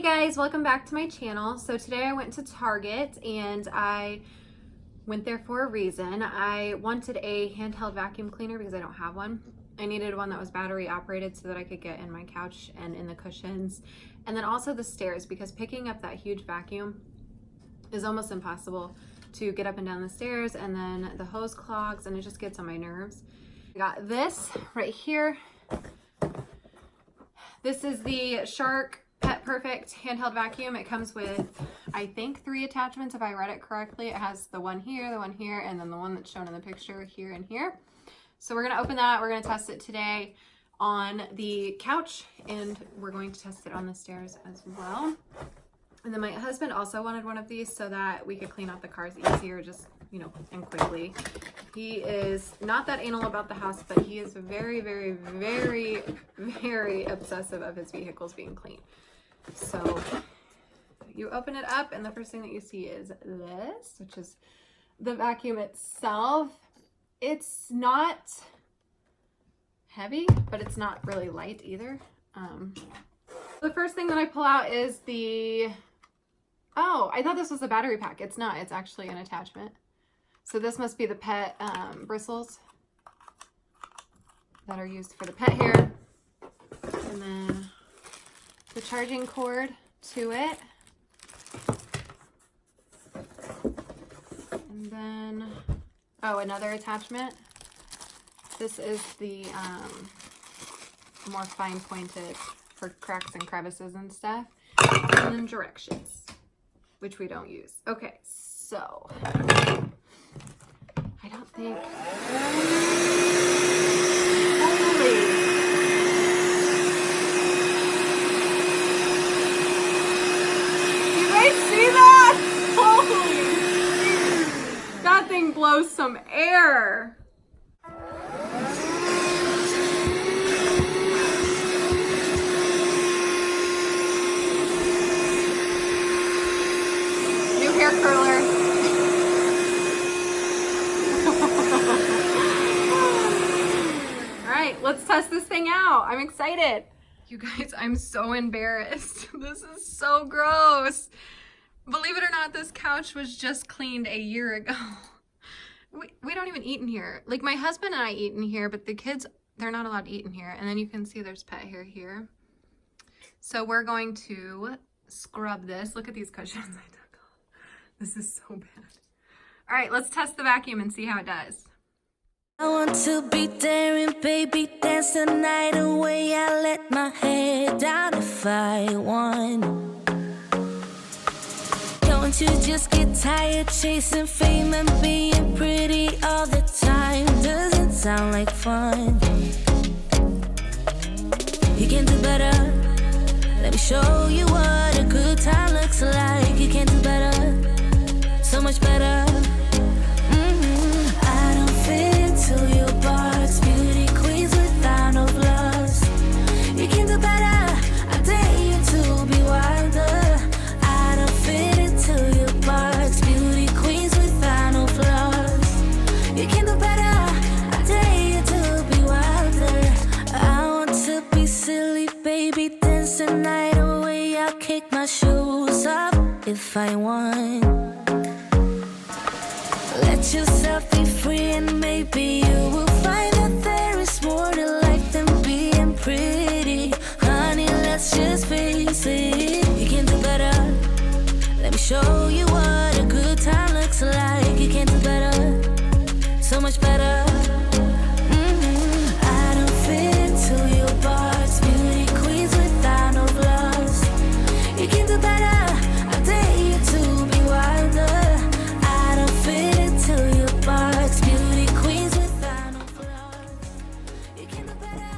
guys, welcome back to my channel. So today I went to Target and I went there for a reason. I wanted a handheld vacuum cleaner because I don't have one. I needed one that was battery operated so that I could get in my couch and in the cushions. And then also the stairs, because picking up that huge vacuum is almost impossible to get up and down the stairs, and then the hose clogs and it just gets on my nerves. I got this right here. This is the Shark Pet Perfect handheld vacuum. It comes with, I think, 3 attachments if I read it correctly. It has the one here, and then the one that's shown in the picture here and here. So we're gonna open that. We're gonna test it today on the couch, and we're going to test it on the stairs as well. And then my husband also wanted one of these so that we could clean out the cars easier, just, you know, and quickly. He is not that anal about the house, but he is very, very, very, very obsessive of his vehicles being clean. So you open it up and the first thing that you see is this, which is the vacuum itself. It's not heavy, but it's not really light either. The first thing that I pull out is the, oh, I thought this was a battery pack. It's not, it's actually an attachment. So this must be the pet bristles that are used for the pet hair. And then the charging cord to it. And then, oh, another attachment. This is the more fine pointed for cracks and crevices and stuff. And then directions, which we don't use. Okay, so I don't think, holy. You guys see that? Holy, that thing blows some air. New hair curler. All right, let's test this thing out. I'm excited. You guys, I'm so embarrassed. This is so gross. Believe it or not, this couch was just cleaned a year ago. We don't even eat in here. Like, my husband and I eat in here, but the kids, they're not allowed to eat in here. And then you can see there's pet hair here. So we're going to scrub this. Look at these cushions I took off. This is so bad. All right, let's test the vacuum and see how it does. I want to be there and baby dance the night away. I let my head down if I want. Don't you just get tired chasing fame and being pretty all the time? Doesn't sound like fun. You can do better. Let me show you what a good time looks like. You can do better. So much better. I don't fit into your box. Beauty queens without no flaws. You can do better. I dare you to be wilder. I don't fit into your box. Beauty queens without no flaws. You can do better. I dare you to be wilder. I want to be silly, baby. Dance the night away. I'll kick my shoes off if I want. Let yourself be free and maybe you will find that there is more to life than being pretty. Honey, let's just face it. You can do better. Let me show you what a good time looks like. You can do better. So much better. I don't fit into your box. Beauty queens without no flaws. You can do better. I dare you to be wilder. I don't fit into your box. Beauty queens without no flaws. You can do better.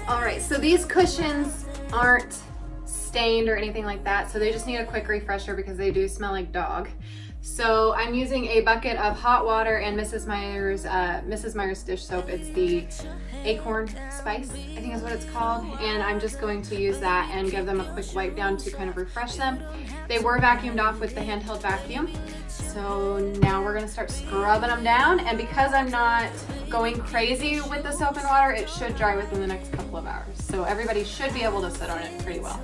All right, so these cushions aren't stained or anything like that, so they just need a quick refresher because they do smell like dog. So I'm using a bucket of hot water and Mrs. Meyer's dish soap. It's the acorn spice, I think is what it's called. And I'm just going to use that and give them a quick wipe down to kind of refresh them. They were vacuumed off with the handheld vacuum. So now we're gonna start scrubbing them down. And because I'm not going crazy with the soap and water, it should dry within the next couple of hours. So everybody should be able to sit on it pretty well.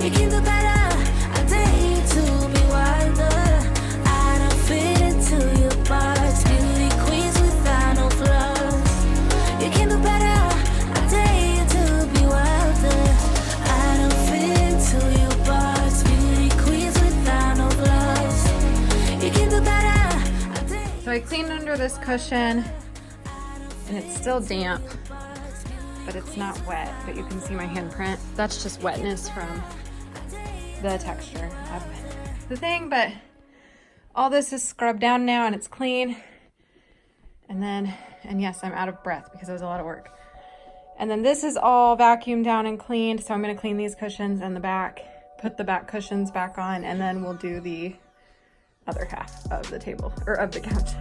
You can do better. I dare you to be wilder. I don't fit into your box. Beauty queens without no flaws. You can do better. I dare you to be wilder. I don't fit into your box. Beauty queens without no flaws. You can do better. I dare you. So I cleaned under this cushion and it's still damp, but it's not wet, but you can see my handprint. That's just wetness from the texture of the thing, but all this is scrubbed down now and it's clean. And yes, I'm out of breath because it was a lot of work. And then this is all vacuumed down and cleaned. So I'm gonna clean these cushions and the back, put the back cushions back on, and then we'll do the other half of the table, or of the couch.